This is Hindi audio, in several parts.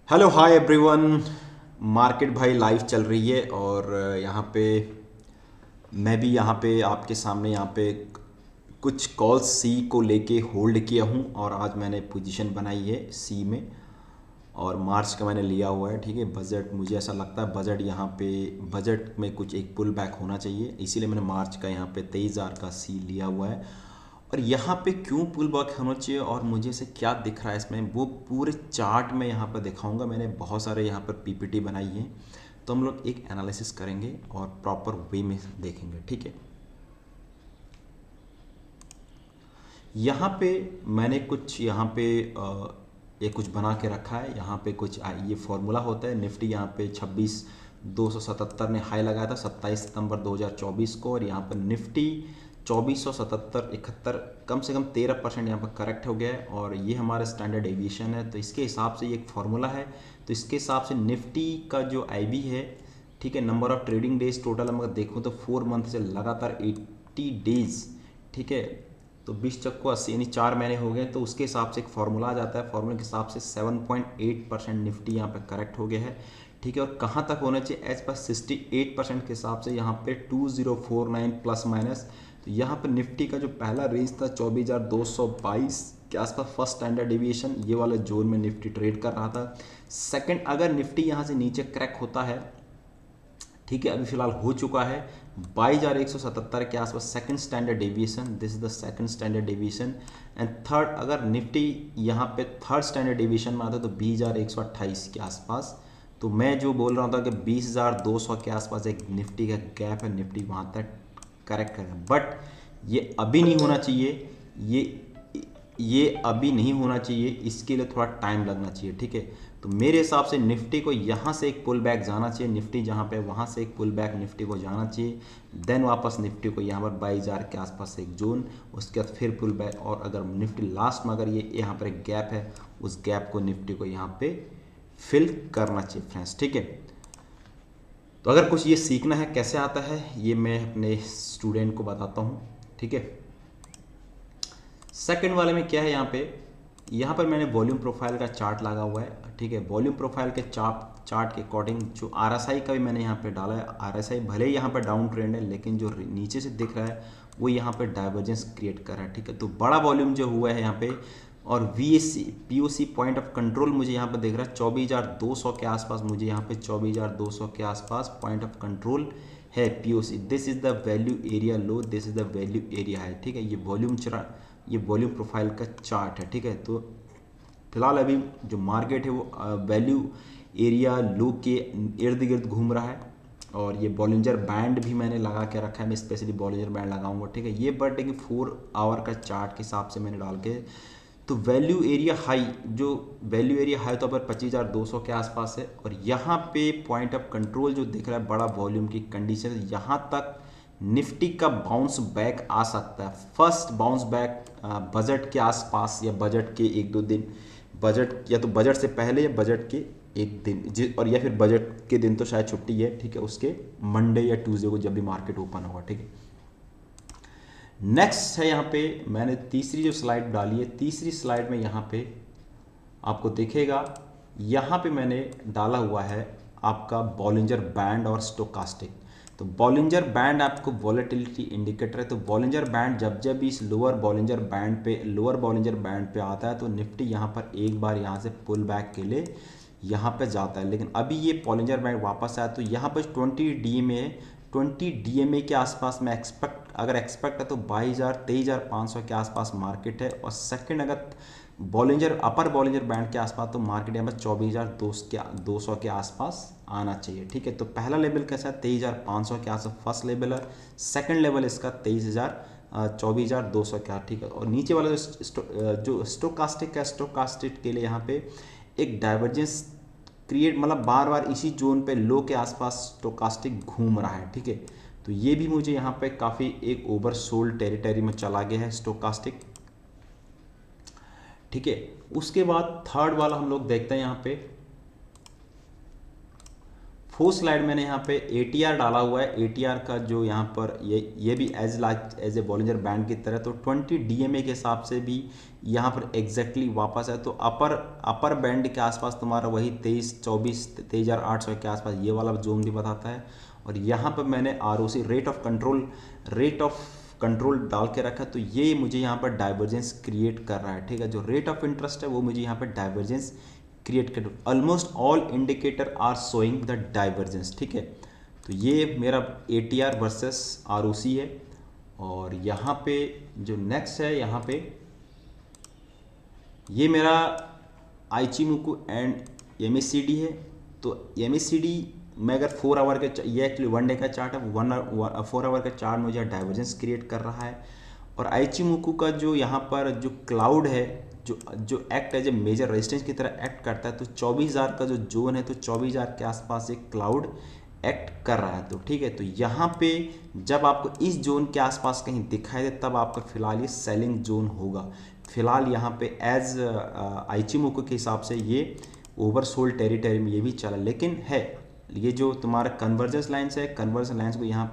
Hello hi everyone. मार्केट भाई लाइव चल रही है और यहाँ पे मैं भी यहाँ पे आपके सामने यहाँ पे कुछ कॉल्स सी को लेके होल्ड किया हूँ और आज मैंने पोजीशन बनाई है सी में और मार्च का मैंने लिया हुआ है। ठीक है, बजट मुझे ऐसा लगता है बजट यहाँ पे बजट में कुछ एक पुल बैक होना चाहिए, इसीलिए मैंने मार्च का यहाँ पे 23,000 का सी लिया हुआ है। और यहाँ पे क्यों पुल बैक होना चाहिए और मुझे से क्या दिख रहा है इसमें, वो पूरे चार्ट में यहाँ पर दिखाऊंगा। मैंने बहुत सारे यहाँ पर पीपीटी बनाई है, तो हम लोग एक एनालिसिस करेंगे और प्रॉपर वे में देखेंगे। ठीक है, यहाँ पे मैंने कुछ यहाँ पे ये कुछ बना के रखा है। यहाँ पे कुछ ये फॉर्मूला होता है। निफ्टी यहाँ पे 26,277 ने हाई लगाया था 27 सितंबर 2024 को, और यहाँ पर निफ्टी 2477 71 कम से कम 13% यहाँ पर करेक्ट हो गया है। और ये हमारा स्टैंडर्ड एविएशन है, तो इसके हिसाब से ये एक फार्मूला है। तो इसके हिसाब से निफ्टी का जो आईबी है, ठीक है, number of trading days total हम अगर देखूँ तो 4 मंथ से लगातार 80 डेज, ठीक है, तो 20 चक्को 80 यानी 4 महीने हो गए। तो उसके हिसाब से एक फार्मूला आ जाता है। फार्मूले के हिसाब से 7.8% निफ्टी यहाँ पे करेक्ट हो गया है। ठीक है, और कहाँ तक होना चाहिए एज पर 68% के हिसाब से यहाँ पे 2049 प्लस माइनस। तो यहाँ पर निफ्टी का जो पहला रेंज था 24,222 के आसपास, फर्स्ट स्टैंडर्ड डिविएशन, ये वाला जोन में निफ्टी ट्रेड कर रहा था। सेकंड, अगर निफ्टी यहाँ से नीचे क्रैक होता है, ठीक है, अभी फिलहाल हो चुका है 22,177 के आसपास, second standard deviation, this is the second standard deviation. And third, अगर निफ्टी यहाँ पे थर्ड स्टैंडर्ड डेविएशन में आता है तो 20,128 के आसपास। तो मैं जो बोल रहा था कि 20,200 के आसपास एक निफ्टी का गैप है, निफ्टी वहाँ तक करेक्ट करेगा, बट ये अभी नहीं होना चाहिए। ये अभी नहीं होना चाहिए, इसके लिए थोड़ा टाइम लगना चाहिए। ठीक है, तो मेरे हिसाब से निफ्टी को यहाँ से एक पुल बैक जाना चाहिए, निफ्टी जहाँ पे वहाँ से एक पुल बैक निफ्टी को जाना चाहिए। देन वापस निफ्टी को यहाँ पर 22,000 के आसपास एक जोन, उसके बाद फिर पुल बैक। और अगर निफ्टी लास्ट में अगर ये यहाँ पर एक गैप है, उस गैप को निफ्टी को यहाँ पे फिल करना चाहिए फ्रेंड्स। ठीक है, तो अगर कुछ ये सीखना है कैसे आता है, ये मैं अपने स्टूडेंट को बताता हूँ। ठीक है, सेकंड वाले में क्या है, यहाँ पर मैंने वॉल्यूम प्रोफाइल का चार्ट लगा हुआ है। ठीक है, वॉल्यूम प्रोफाइल के चार्ट के अकॉर्डिंग जो आरएसआई का भी मैंने यहाँ पे डाला है। आरएसआई भले ही यहाँ पर डाउन ट्रेंड है, लेकिन जो नीचे से दिख रहा है वो यहाँ पे डाइवर्जेंस क्रिएट कर रहा है। ठीक है, तो बड़ा वॉल्यूम जो हुआ है यहाँ पे, और VSC POC point of control मुझे यहाँ पे दिख रहा है 24,200 के आसपास। मुझे यहाँ पे 24,200 के आसपास पॉइंट ऑफ कंट्रोल है POC. This is the value area low, this is the value area high. ठीक है, ये वॉल्यूम प्रोफाइल का चार्ट है। ठीक है, तो फिलहाल अभी जो मार्केट है वो वैल्यू एरिया लो के इर्द गिर्द घूम रहा है। और ये बॉलिंजर बैंड भी मैंने लगा के रखा है, मैं स्पेशली बॉलिंजर बैंड लगाऊंगा। ठीक है, ये बट कि 4 आवर का चार्ट के हिसाब से मैंने डाल के, तो वैल्यू एरिया हाई, जो वैल्यू एरिया हाई तो पर 25,200 के आसपास है। और यहाँ पे पॉइंट ऑफ कंट्रोल जो दिख रहा है बड़ा वॉल्यूम की कंडीशन, यहाँ तक निफ्टी का बाउंस बैक आ सकता है। फर्स्ट बाउंस बैक बजट के आसपास या बजट के 1-2 दिन, बजट या तो बजट से पहले या बजट के एक दिन, और या फिर बजट के दिन तो शायद छुट्टी है। ठीक है, उसके मंडे या ट्यूसडे को जब भी मार्केट ओपन होगा। ठीक है, नेक्स्ट है यहाँ पे मैंने तीसरी जो स्लाइड डाली है, तीसरी स्लाइड में यहाँ पे आपको दिखेगा, यहाँ पे मैंने डाला हुआ है आपका बॉलिंजर बैंड और स्टोकास्टिक। तो बॉलिंजर बैंड आपको वॉलेटिलिटी इंडिकेटर है। तो बॉलिंजर बैंड जब जब इस लोअर बॉलिंजर बैंड पे आता है तो निफ्टी यहाँ पर एक बार यहाँ से पुल बैक के लिए यहाँ पे जाता है। लेकिन अभी ये बॉलिंजर बैंड वापस आया तो यहाँ पर 20 डीएमए के आसपास मैं एक्सपेक्ट है तो 23,500 के आसपास मार्केट है। और सेकंड, अगर अपर बॉलिंजर बैंड के आसपास तो मार्केट यहाँ पर 24,200 के आसपास आना चाहिए। ठीक है, तो पहला लेवल कैसा है 23,500 के आसपास फर्स्ट लेवल है। सेकंड लेवल इसका 24,200 का। ठीक है, और नीचे वाला जो स्टोकास्टिक है, स्टोकास्टिक के लिए यहाँ पे एक डाइवर्जेंस क्रिएट, मतलब बार बार इसी जोन पे लो के आसपास स्टोकास्टिक घूम रहा है। ठीक है, तो ये भी मुझे यहाँ पे काफ़ी एक ओवरसोल्ड टेरिटरी में चला गया है स्टोकास्टिक। ठीक है, उसके बाद थर्ड वाला हम लोग देखते हैं यहाँ पे फोर्थ स्लाइड मैंने यहाँ पे ATR डाला हुआ है। ATR का जो यहाँ पर ये भी एज ए बॉलिंजर बैंड की तरह, तो 20 DMA के हिसाब से भी यहाँ पर एग्जैक्टली वापस है। तो अपर बैंड के आसपास तुम्हारा वही 23,800 के आसपास ये वाला जोन भी बताता है। और यहाँ पर मैंने ROC रेट ऑफ कंट्रोल डाल के रखा, तो ये मुझे यहाँ पर डाइवर्जेंस क्रिएट कर रहा है, ठीक है। जो रेट ऑफ इंटरेस्ट है वो मुझे यहाँ पर डाइवर्जेंस क्रिएट कर, almost all indicator are showing the divergence, ठीक है। तो ये मेरा ATR वर्सेस ROC है। और यहाँ पे जो नेक्स्ट है, यहाँ पे ये मेरा आइचिमोकु एंड MACD है। तो MACD में अगर 4 आवर के, ये एक्चुअली 1 डे का चार्ट है, 4 आवर का चार्ट मुझे डाइवर्जेंस क्रिएट कर रहा है। और आइचिमोकु का जो यहाँ पर जो क्लाउड है, जो act as a major resistance की तरह एक्ट करता है, तो 24,000 का जो जोन है, तो 24,000 के आसपास एक क्लाउड एक्ट कर रहा है। तो ठीक है, तो यहाँ पे जब आपको इस जोन के आसपास कहीं दिखाई दे, तब आपका फिलहाल ये सेलिंग जोन होगा। फिलहाल यहाँ पे एज आइचिमोकु के हिसाब से ये ओवरसोल्ड टेरिटरी में ये भी चला, लेकिन है ये जो तुम्हारा कन्वर्जेंस लाइन्स है, कन्वर्जेंस लाइन्स को यहाँ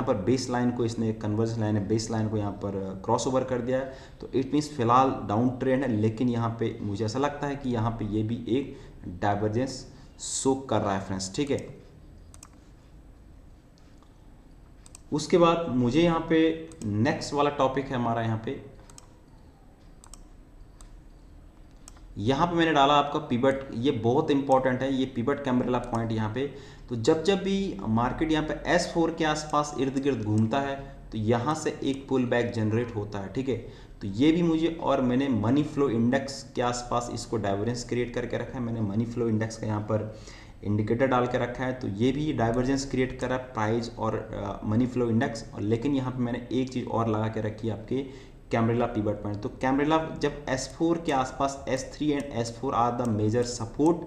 पर बेस लाइन को इसने, कन्वर्जेंस लाइन है, बेस लाइन को यहाँ पर क्रॉस ओवर कर दिया है। तो इट मीन्स फिलहाल डाउन ट्रेंड है, लेकिन यहाँ पे मुझे ऐसा लगता है कि यहाँ पे ये भी एक डाइवर्जेंस शो कर रहा है फ्रेंड्स, ठीक है। उसके बाद मुझे यहाँ पे नेक्स्ट वाला टॉपिक है हमारा, यहाँ पे मैंने डाला आपका पिवट। ये बहुत इंपॉर्टेंट है, ये पिवट कैम्ब्रेला पॉइंट यहाँ पे। तो जब भी मार्केट यहाँ पे S4 के आसपास इर्द गिर्द घूमता है, तो यहाँ से एक पुल बैक जनरेट होता है, ठीक है। तो ये भी मुझे, और मैंने मनी फ्लो इंडेक्स के आसपास इसको डाइवर्जेंस क्रिएट करके रखा है। मैंने मनी फ्लो इंडेक्स का यहाँ पर इंडिकेटर डाल के रखा है, तो ये भी डाइवर्जेंस क्रिएट कर रहा है, प्राइस और मनी फ्लो इंडेक्स। और लेकिन यहाँ पे मैंने एक चीज़ और लगा के रखी है, आपके कैम्ब्रेला पिवट पॉइंट। तो कैम्ब्रेला जब S4 के आसपास, S3 and S4 are the major support,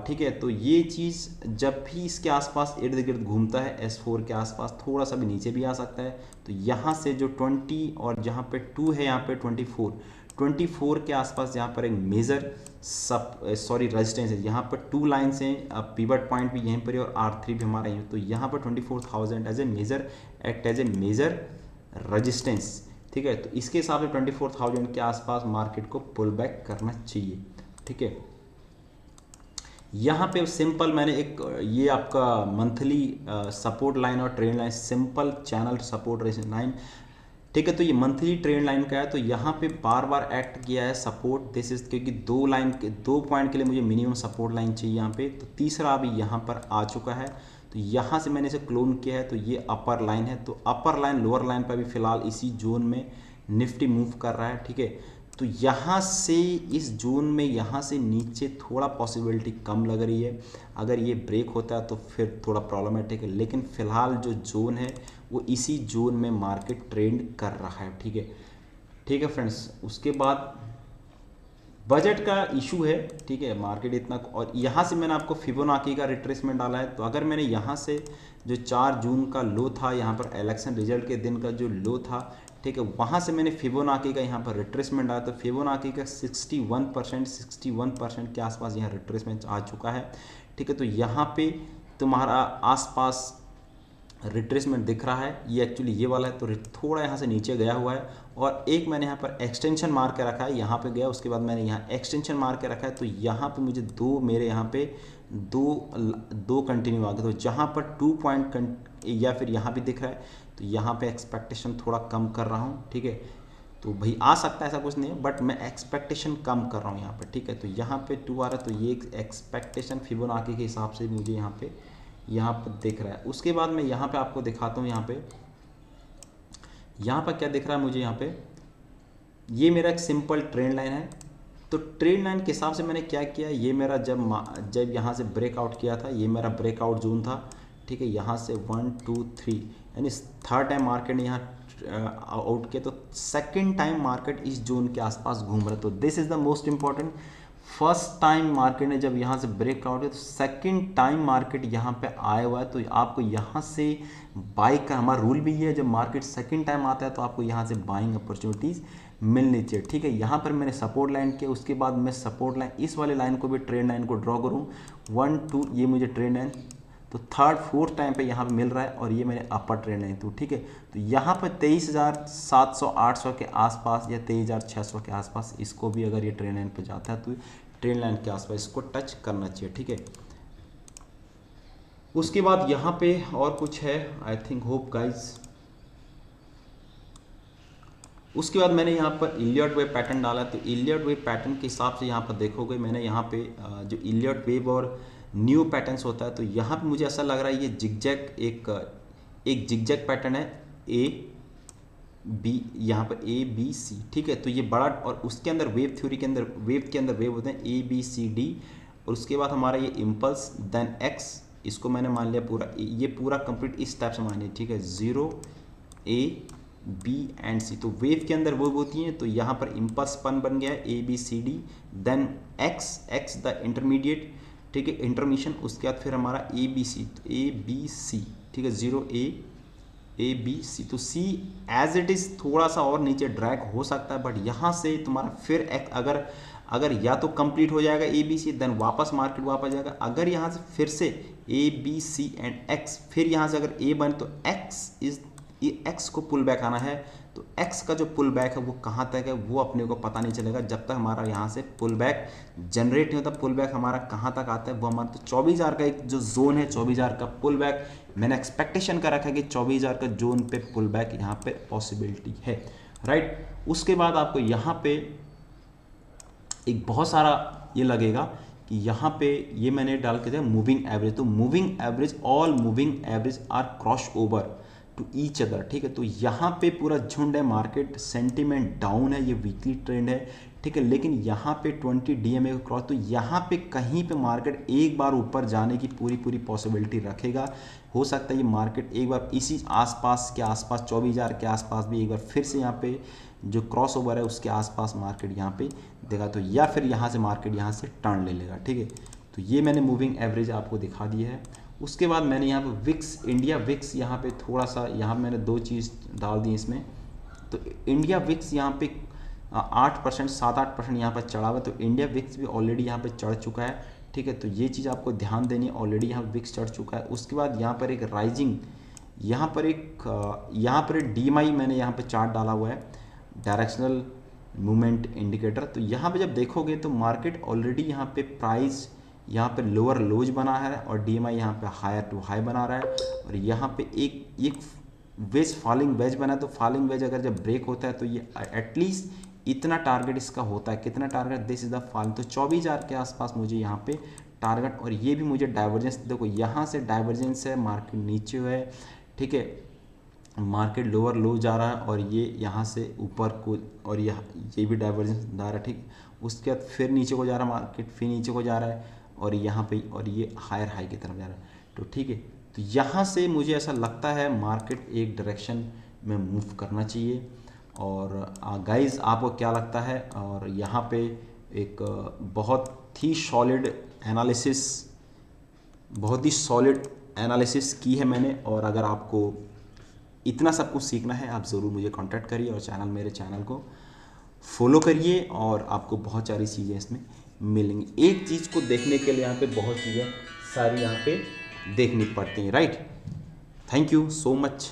ठीक है। तो ये चीज़ जब भी इसके आसपास इर्द गिर्द घूमता है, S4 के आसपास थोड़ा सा भी नीचे भी आ सकता है। तो यहाँ से जो 20 और जहाँ पे 2 है, यहाँ पे 24 के आसपास यहाँ पर एक मेजर रेजिस्टेंस है। यहाँ पर 2 लाइन्स हैं, पिवट पॉइंट भी यहीं पर है और R3 भी हमारा है। तो यहाँ पर 24,000 as a major act as a major resistance, ठीक है। तो इसके हिसाब से 24,000 के आसपास मार्केट को पुल बैक करना चाहिए, ठीक है। यहाँ पे सिंपल मैंने एक, ये आपका मंथली सपोर्ट लाइन और trend line, simple channel support line, ठीक है। तो ये मंथली ट्रेंड लाइन का है। तो यहाँ पे बार बार एक्ट किया है सपोर्ट, दिस इज, क्योंकि 2 पॉइंट के लिए मुझे मिनिमम सपोर्ट लाइन चाहिए यहाँ पे। तो तीसरा अभी यहाँ पर आ चुका है, तो यहाँ से मैंने इसे क्लोन किया है। तो ये अपर लाइन है, तो अपर लाइन लोअर लाइन पर भी फिलहाल इसी जोन में निफ्टी मूव कर रहा है, ठीक है। तो यहाँ से इस जोन में, यहाँ से नीचे थोड़ा पॉसिबिलिटी कम लग रही है। अगर ये ब्रेक होता है तो फिर थोड़ा प्रॉब्लमेटिक है, लेकिन फिलहाल जो जोन है वो इसी जोन में मार्केट ट्रेंड कर रहा है, ठीक है, ठीक है फ्रेंड्स। उसके बाद बजट का इशू है, ठीक है, मार्केट इतना, और यहाँ से मैंने आपको फिबोनाची का रिट्रेसमेंट डाला है। तो अगर मैंने यहाँ से जो 4 जून का लो था, यहाँ पर इलेक्शन रिजल्ट के दिन का जो लो था, ठीक है, वहाँ से मैंने फिबोनाची का यहाँ पर रिट्रेसमेंट डाला। तो फिबोनाची का 61% के आसपास यहाँ रिट्रेसमेंट आ चुका है, ठीक है। तो यहाँ पे तुम्हारा आसपास रिट्रेसमेंट दिख रहा है, ये एक्चुअली ये वाला है। तो थोड़ा यहाँ से नीचे गया हुआ है, और एक मैंने यहाँ पर एक्सटेंशन मार के रखा है, यहाँ पे गया, उसके बाद मैंने यहाँ एक्सटेंशन मार के रखा है। तो यहाँ पे मुझे मेरे यहाँ पे दो कंटिन्यू आ गए। तो जहाँ पर 2 पॉइंट या फिर यहाँ भी दिख रहा है, तो यहाँ पे एक्सपेक्टेशन थोड़ा कम कर रहा हूँ, ठीक है। तो भाई आ सकता है, ऐसा कुछ नहीं है, बट मैं एक्सपेक्टेशन कम कर रहा हूँ यहाँ पर, ठीक है। तो यहाँ पे 2 आ रहा है, तो ये एक्सपेक्टेशन फिबोनाची के हिसाब से मुझे यहाँ पर दिख रहा है। उसके बाद मैं यहाँ पे आपको दिखाता हूँ, यहाँ पर क्या दिख रहा है मुझे। यहाँ पे ये मेरा एक सिंपल ट्रेंड लाइन है। तो ट्रेंड लाइन के हिसाब से मैंने क्या किया, ये मेरा जब यहाँ से ब्रेकआउट किया था, ये मेरा ब्रेकआउट जोन था, ठीक है। यहाँ से 1 2 3, यानी 3rd टाइम मार्केट ने यहाँ आउट किया। तो 2nd टाइम मार्केट इस जोन के आसपास घूम रहा है। तो this is the most important, first time market ने जब यहाँ से ब्रेकआउट किया, तो 2nd टाइम मार्केट यहाँ पे आया हुआ है। तो आपको यहाँ से बाई का, हमारा रूल भी है, जब मार्केट 2nd टाइम आता है तो आपको यहाँ से बाइंग अपॉर्चुनिटीज़ मिलनी चाहिए, ठीक है। यहाँ पर मैंने सपोर्ट लाइन किया, उसके बाद मैं सपोर्ट लाइन इस वाले लाइन को भी ट्रेंड लाइन को ड्रॉ करूँ, 1 2 ये मुझे ट्रेंड लाइन, तो थर्ड फोर्थ टाइम पे यहाँ पे मिल रहा है और ये मैंने अपर ट्रेंड लाइन तो ठीक है। तो यहाँ पर 23,700 800 के आसपास या 23,600 के आसपास इसको भी अगर ये ट्रेंड लाइन पे जाता है तो ट्रेंड लाइन के आसपास इसको टच करना चाहिए, ठीक है। उसके बाद यहाँ पे और कुछ है, आई थिंक होप गाइज। उसके बाद मैंने यहाँ पर इलियट वेव पैटर्न डाला, तो इलियट वेव पैटर्न के हिसाब से यहाँ पर देखोगे मैंने यहाँ पे जो इलियट वेव और न्यू पैटर्न्स होता है, तो यहाँ पे मुझे ऐसा लग रहा है ये जिगजैग एक जिगजैग पैटर्न है, ए बी, यहाँ पर ए बी सी, ठीक है। तो ये बड़ा, और उसके अंदर वेव थ्योरी के अंदर वेव होते हैं ए बी सी डी, और उसके बाद हमारा ये इम्पल्स देन एक्स, इसको मैंने मान लिया पूरा, ये पूरा कंप्लीट इस टाइप से मान लिया, ठीक है। 0 ए बी एंड सी, तो वेव के अंदर वो होती हैं, तो यहाँ पर इम्पल्स पन बन गया है A B C D, then X the intermediate, ठीक है, इंटरमिशन। उसके बाद फिर हमारा ए बी सी, तो ए बी सी, ठीक है, 0 ए बी सी, तो सी एज इट इज़ थोड़ा सा और नीचे ड्रैग हो सकता है, बट यहाँ से तुम्हारा फिर अगर या तो कंप्लीट हो जाएगा ए बी सी, देन वापस मार्केट वापस जाएगा। अगर यहाँ से फिर से A B C and X, फिर यहाँ से अगर ए बने तो एक्स को पुल बैक आना है, तो एक्स का जो पुल बैक है वो कहाँ तक है वो अपने को पता नहीं चलेगा जब तक हमारा यहाँ से पुल बैक जनरेट नहीं होता। पुल बैक हमारा कहाँ तक आता है वो हमारा, तो 24,000 का एक जो जोन है, 24,000 का पुल बैक मैंने एक्सपेक्टेशन का रखा है कि 24,000 का जोन पे पुल बैक यहाँ पे पॉसिबिलिटी है, राइट। उसके बाद आपको यहाँ पे एक बहुत सारा ये लगेगा कि यहाँ पे ये मैंने डाल के दिया मूविंग एवरेज, तो moving average, all moving average are cross over to each other, ठीक है। तो यहाँ पे पूरा झुंड है, मार्केट सेंटीमेंट डाउन है, ये वीकली ट्रेंड है, ठीक है। लेकिन यहाँ पे 20 DMA को क्रॉस, तो यहाँ पे कहीं पे मार्केट एक बार ऊपर जाने की पूरी पॉसिबिलिटी रखेगा। हो सकता है ये मार्केट एक बार इसी आसपास के आसपास 24,000 के आसपास भी एक बार फिर से यहाँ पे जो क्रॉस ओवर है उसके आसपास मार्केट यहाँ पे देगा, तो या फिर यहाँ से मार्केट यहाँ से टर्न ले लेगा, ठीक है। तो ये मैंने मूविंग एवरेज आपको दिखा दी है। उसके बाद मैंने यहाँ पे विक्स, इंडिया विक्स, यहाँ पे थोड़ा सा यहाँ मैंने 2 चीज़ डाल दी इसमें। तो इंडिया विक्स यहाँ पे 8% 7-8% यहाँ पर चढ़ा हुआ है, तो इंडिया विक्स भी ऑलरेडी यहाँ पे चढ़ चुका है, ठीक है। तो ये चीज़ आपको ध्यान देनी है, ऑलरेडी यहाँ विक्स चढ़ चुका है। उसके बाद यहाँ पर एक राइजिंग, यहाँ पर एक DMI मैंने यहाँ पे चार्ट डाला हुआ है, डायरेक्शनल मूवमेंट इंडिकेटर। तो यहाँ पे जब देखोगे तो मार्केट ऑलरेडी यहाँ पे प्राइस यहाँ पे लोअर लोज बना है और DMI यहाँ पे हायर टू हाई बना रहा है, और यहाँ पे एक वेज फॉलिंग वेज बना है। तो फॉलिंग वेज अगर जब ब्रेक होता है तो ये एटलीस्ट इतना टारगेट इसका होता है, कितना target, this is the fall, तो 24,000 के आसपास मुझे यहाँ पे टारगेट, और ये भी मुझे डाइवर्जेंस, देखो यहाँ से डाइवर्जेंस है, मार्केट नीचे है, ठीक है, मार्केट लोअर लो जा रहा है, और ये यहाँ से ऊपर को, और ये भी डाइवर्जेंस जा रहा है, ठीक। उसके बाद फिर नीचे को जा रहा है मार्केट, फिर नीचे को जा रहा है, और यहाँ पे, और ये हायर हाई की तरफ जा रहा है, तो ठीक है। तो यहाँ से मुझे ऐसा लगता है मार्केट एक डायरेक्शन में मूव करना चाहिए। और गाइस आपको क्या लगता है? और यहाँ पे एक बहुत ही सॉलिड एनालिसिस की है मैंने, और अगर आपको इतना सब कुछ सीखना है आप ज़रूर मुझे कांटेक्ट करिए और मेरे चैनल को फॉलो करिए, और आपको बहुत सारी चीज़ें इसमें मिलेंगी। एक चीज़ को देखने के लिए यहाँ पे बहुत चीज़ें सारी यहाँ पे देखनी पड़ती हैं, right. Thank you so much.